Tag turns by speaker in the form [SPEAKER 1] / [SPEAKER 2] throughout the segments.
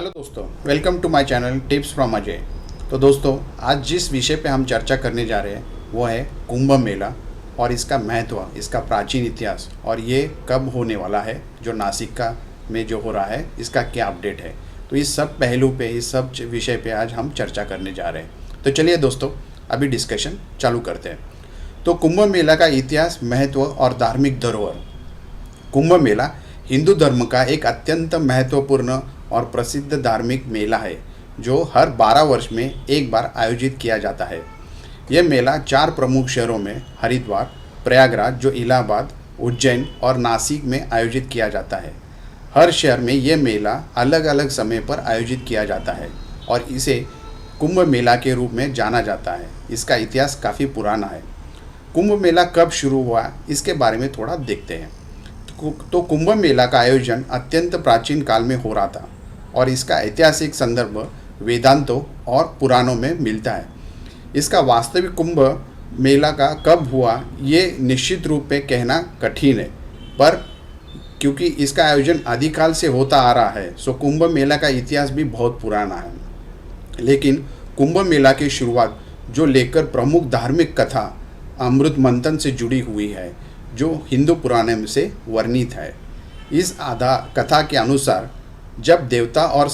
[SPEAKER 1] Hello दोस्तों, welcome to my channel tips from Ajay. तो दोस्तों, आज जिस विषय पे हम चर्चा करने जा रहे हैं वो है कुंभ मेला और इसका महत्व, इसका प्राचीन इतिहास और ये कब होने वाला है, जो नासिक का में जो हो रहा है इसका क्या अपडेट है। तो इस सब पहलू पे, इस सब विषय पे आज हम चर्चा करने जा रहे हैं। तो चलिए दोस्तों, अभी डिस्कशन चालू करते हैं। तो कुंभ मेला का इतिहास, महत्व और धार्मिक धरोहर। कुंभ मेला हिंदू धर्म का एक अत्यंत महत्वपूर्ण और प्रसिद्ध धार्मिक मेला है जो हर 12 वर्ष में एक बार आयोजित किया जाता है। यह मेला 4 प्रमुख शहरों में हरिद्वार, प्रयागराज जो इलाहाबाद, उज्जैन और नासिक में आयोजित किया जाता है। हर शहर में यह मेला अलग अलग समय पर आयोजित किया जाता है और इसे कुंभ मेला के रूप में जाना जाता है। इसका इतिहास काफ़ी पुराना है। कुंभ मेला कब शुरू हुआ, इसके बारे में थोड़ा देखते हैं। तो कुंभ मेला का आयोजन अत्यंत प्राचीन काल में हो रहा था और इसका ऐतिहासिक संदर्भ वेदांतों और पुराणों में मिलता है। इसका वास्तविक कुंभ मेला का कब हुआ ये निश्चित रूप में कहना कठिन है, पर क्योंकि इसका आयोजन आदिकाल से होता आ रहा है, सो कुंभ मेला का इतिहास भी बहुत पुराना है। लेकिन कुंभ मेला की शुरुआत जो लेकर प्रमुख धार्मिक कथा अमृत मंथन से जुड़ी हुई है, जो हिंदू पुराण से वर्णित है। इस आधा कथा के अनुसार जब देवता और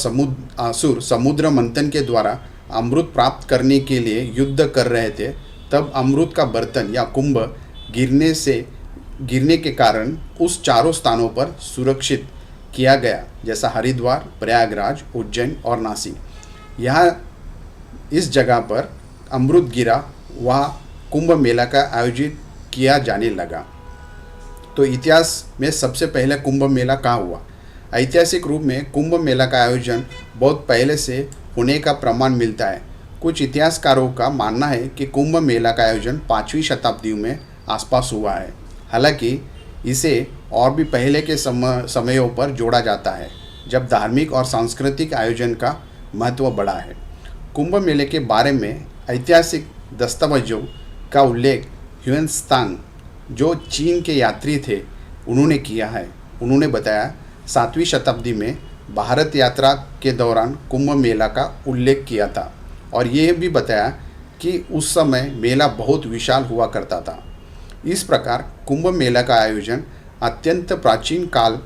[SPEAKER 1] असुर समुद्र मंथन के द्वारा अमृत प्राप्त करने के लिए युद्ध कर रहे थे, तब अमृत का बर्तन या कुंभ गिरने के कारण उस चारों स्थानों पर सुरक्षित किया गया, जैसा हरिद्वार, प्रयागराज, उज्जैन और नासिक। यहाँ इस जगह पर अमृत गिरा, वहाँ कुंभ मेला का आयोजित किया जाने लगा। तो इतिहास में सबसे पहले कुंभ मेला कहाँ हुआ? ऐतिहासिक रूप में कुंभ मेला का आयोजन बहुत पहले से होने का प्रमाण मिलता है। कुछ इतिहासकारों का मानना है कि कुंभ मेला का आयोजन 5वीं शताब्दी में आसपास हुआ है। हालांकि इसे और भी पहले के समयों पर जोड़ा जाता है, जब धार्मिक और सांस्कृतिक आयोजन का महत्व बढ़ा है। कुंभ मेले के बारे में ऐतिहासिक दस्तावेजों का उल्लेख ह्वेनत्सांग, जो चीन के यात्री थे, उन्होंने किया है। उन्होंने बताया 7वीं शताब्दी में भारत यात्रा के दौरान कुंभ मेला का उल्लेख किया था और ये भी बताया कि उस समय मेला बहुत विशाल हुआ करता था। इस प्रकार कुंभ मेला का आयोजन अत्यंत प्राचीन काल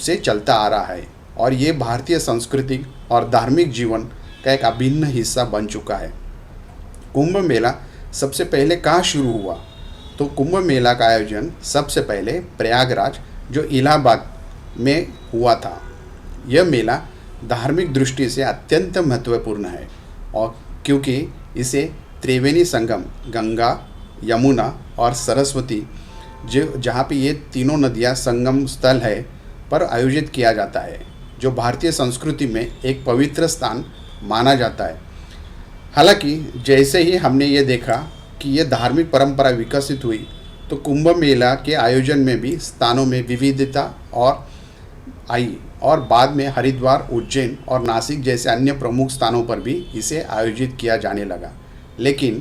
[SPEAKER 1] से चलता आ रहा है और ये भारतीय सांस्कृतिक और धार्मिक जीवन का एक अभिन्न हिस्सा बन चुका है। कुंभ मेला सबसे पहले कहाँ शुरू हुआ? तो कुंभ मेला का आयोजन सबसे पहले प्रयागराज जो इलाहाबाद में हुआ था। यह मेला धार्मिक दृष्टि से अत्यंत महत्वपूर्ण है और क्योंकि इसे त्रिवेणी संगम, गंगा, यमुना और सरस्वती, जो जहाँ पे ये तीनों नदियाँ संगम स्थल है, पर आयोजित किया जाता है, जो भारतीय संस्कृति में एक पवित्र स्थान माना जाता है। हालांकि जैसे ही हमने ये देखा कि ये धार्मिक परंपरा विकसित हुई, तो कुंभ मेला के आयोजन में भी स्थानों में विविधता और आई और बाद में हरिद्वार, उज्जैन और नासिक जैसे अन्य प्रमुख स्थानों पर भी इसे आयोजित किया जाने लगा। लेकिन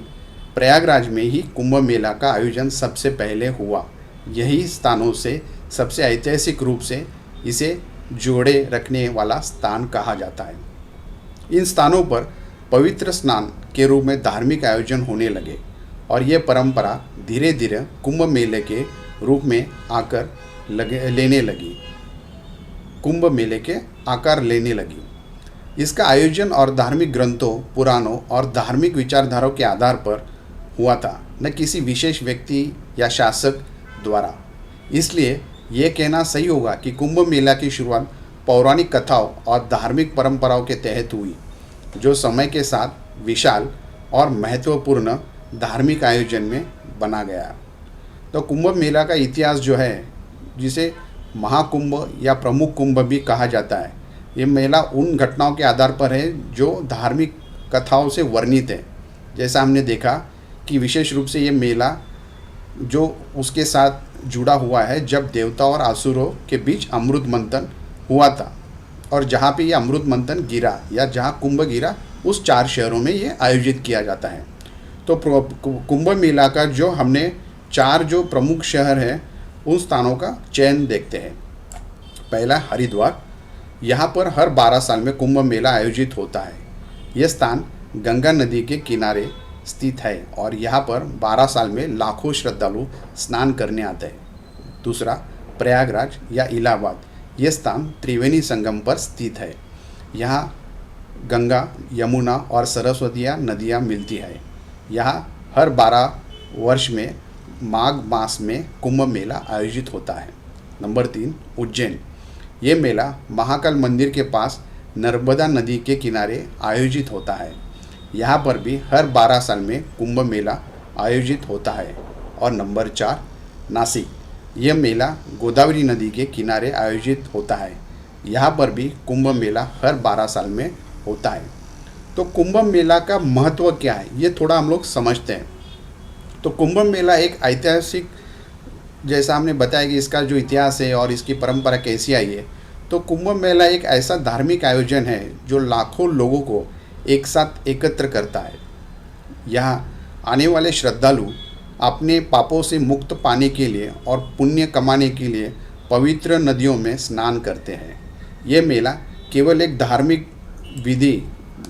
[SPEAKER 1] प्रयागराज में ही कुंभ मेला का आयोजन सबसे पहले हुआ। यही स्थानों से सबसे ऐतिहासिक रूप से इसे जोड़े रखने वाला स्थान कहा जाता है। इन स्थानों पर पवित्र स्नान के रूप में धार्मिक आयोजन होने लगे और ये परंपरा धीरे धीरे कुंभ मेले के रूप में आकार लेने लगी। इसका आयोजन और धार्मिक ग्रंथों, पुराणों और धार्मिक विचारधाराओं के आधार पर हुआ था, न किसी विशेष व्यक्ति या शासक द्वारा। इसलिए ये कहना सही होगा कि कुंभ मेला की शुरुआत पौराणिक कथाओं और धार्मिक परंपराओं के तहत हुई, जो समय के साथ विशाल और महत्वपूर्ण धार्मिक आयोजन में बना गया। तो कुंभ मेला का इतिहास जो है, जिसे महाकुंभ या प्रमुख कुंभ भी कहा जाता है, ये मेला उन घटनाओं के आधार पर है जो धार्मिक कथाओं से वर्णित है। जैसा हमने देखा कि विशेष रूप से ये मेला जो उसके साथ जुड़ा हुआ है जब देवता और असुरों के बीच अमृत मंथन हुआ था, और जहाँ पे ये अमृत मंथन गिरा या जहाँ कुंभ गिरा, उस 4 शहरों में ये आयोजित किया जाता है। तो कुंभ मेला का जो हमने 4 जो प्रमुख शहर हैं, उन स्थानों का चयन देखते हैं। पहला हरिद्वार, यहाँ पर हर 12 साल में कुंभ मेला आयोजित होता है। यह स्थान गंगा नदी के किनारे स्थित है और यहाँ पर 12 साल में लाखों श्रद्धालु स्नान करने आते हैं। दूसरा, प्रयागराज या इलाहाबाद। यह स्थान त्रिवेणी संगम पर स्थित है। यहाँ गंगा, यमुना और सरस्वती नदियाँ मिलती है। यहाँ हर 12 वर्ष में माघ मास में कुंभ मेला आयोजित होता है। नंबर 3, उज्जैन। ये मेला महाकाल मंदिर के पास नर्मदा नदी के किनारे आयोजित होता है। यहाँ पर भी हर 12 साल में कुंभ मेला आयोजित होता है। और नंबर 4, नासिक। यह मेला गोदावरी नदी के किनारे आयोजित होता है। यहाँ पर भी कुंभ मेला हर 12 साल में होता है। तो कुंभ मेला का महत्व क्या है, ये थोड़ा हम लोग समझते हैं। तो कुंभ मेला एक ऐतिहासिक, जैसा हमने बताया कि इसका जो इतिहास है और इसकी परंपरा कैसी आई है, तो कुंभ मेला एक ऐसा धार्मिक आयोजन है जो लाखों लोगों को एक साथ एकत्र करता है। यहाँ आने वाले श्रद्धालु अपने पापों से मुक्त पाने के लिए और पुण्य कमाने के लिए पवित्र नदियों में स्नान करते हैं। ये मेला केवल एक धार्मिक विधि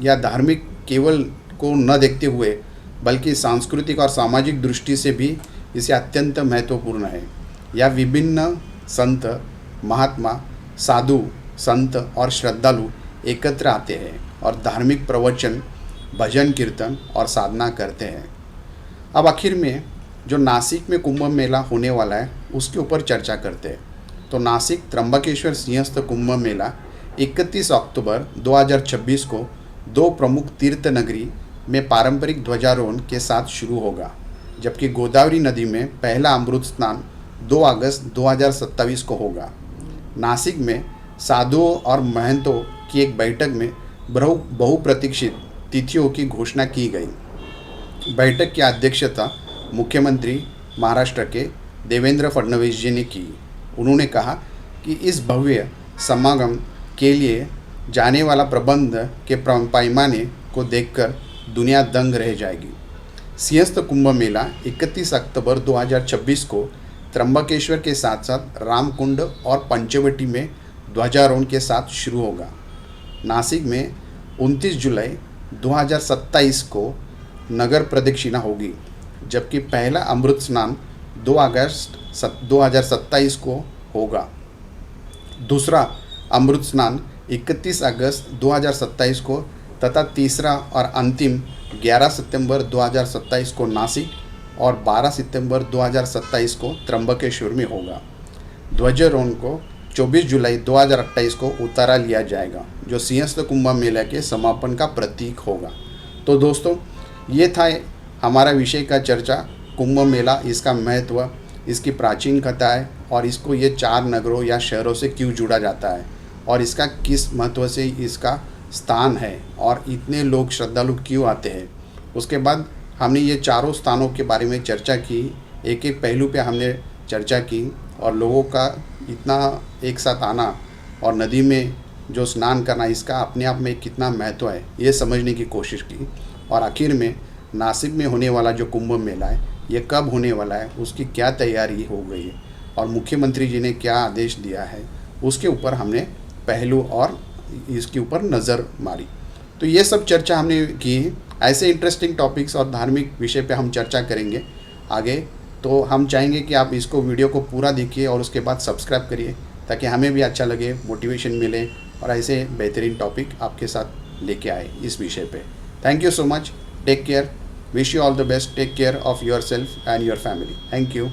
[SPEAKER 1] या धार्मिक केवल को न देखते हुए बल्कि सांस्कृतिक और सामाजिक दृष्टि से भी इसे अत्यंत महत्वपूर्ण है। यह विभिन्न संत, महात्मा, साधु, संत और श्रद्धालु एकत्र आते हैं और धार्मिक प्रवचन, भजन, कीर्तन और साधना करते हैं। अब आखिर में जो नासिक में कुंभ मेला होने वाला है उसके ऊपर चर्चा करते हैं। तो नासिक त्र्यंबकेश्वर सिंहस्थ कुंभ मेला 31 अक्टूबर 2026 को 2 प्रमुख तीर्थ नगरी में पारंपरिक ध्वजारोहण के साथ शुरू होगा, जबकि गोदावरी नदी में पहला अमृत स्नान 2 अगस्त 2027 को होगा। नासिक में साधुओं और महंतों की एक बैठक में बहुप्रतीक्षित तिथियों की घोषणा की गई। बैठक की अध्यक्षता मुख्यमंत्री महाराष्ट्र के देवेंद्र फडणवीस जी ने की। उन्होंने कहा कि इस भव्य समागम के लिए जाने वाला प्रबंध के पैमाने को देखकर दुनिया दंग रह जाएगी। सिंहस्थ कुंभ मेला 31 अक्टूबर 2026 को त्र्यंबकेश्वर के साथ साथ रामकुंड और पंचवटी में ध्वजारोहण के साथ शुरू होगा। नासिक में 29 जुलाई 2027 को नगर प्रदक्षिणा होगी, जबकि पहला अमृत स्नान 2 अगस्त 2027 को होगा। दूसरा अमृत स्नान 31 अगस्त 2027 को तथा तीसरा और अंतिम 11 सितंबर 2027 को नासिक और 12 सितंबर 2027 को त्र्यंबकेश्वर में होगा। ध्वजारोहण को 24 जुलाई 2028 को उतारा लिया जाएगा, जो सिंहस्थ कुंभ मेला के समापन का प्रतीक होगा। तो दोस्तों, ये था हमारा विषय का चर्चा, कुंभ मेला, इसका महत्व, इसकी प्राचीन कथा है और इसको ये 4 नगरों या शहरों से क्यों जुड़ा जाता है और इसका किस महत्व से इसका स्थान है और इतने लोग श्रद्धालु क्यों आते हैं। उसके बाद हमने ये चारों स्थानों के बारे में चर्चा की, एक एक पहलू पे हमने चर्चा की और लोगों का इतना एक साथ आना और नदी में जो स्नान करना, इसका अपने आप में कितना महत्व है ये समझने की कोशिश की। और आखिर में नासिक में होने वाला जो कुंभ मेला है ये कब होने वाला है, उसकी क्या तैयारी हो गई है और मुख्यमंत्री जी ने क्या आदेश दिया है, उसके ऊपर हमने पहलू और इसके ऊपर नज़र मारी। तो ये सब चर्चा हमने की। ऐसे इंटरेस्टिंग टॉपिक्स और धार्मिक विषय पे हम चर्चा करेंगे आगे। तो हम चाहेंगे कि आप इसको वीडियो को पूरा देखिए और उसके बाद सब्सक्राइब करिए, ताकि हमें भी अच्छा लगे, मोटिवेशन मिले और ऐसे बेहतरीन टॉपिक आपके साथ लेके आए इस विषय पे। Thank you so much, take care, wish you all the best, take care of your self and your family. Thank you.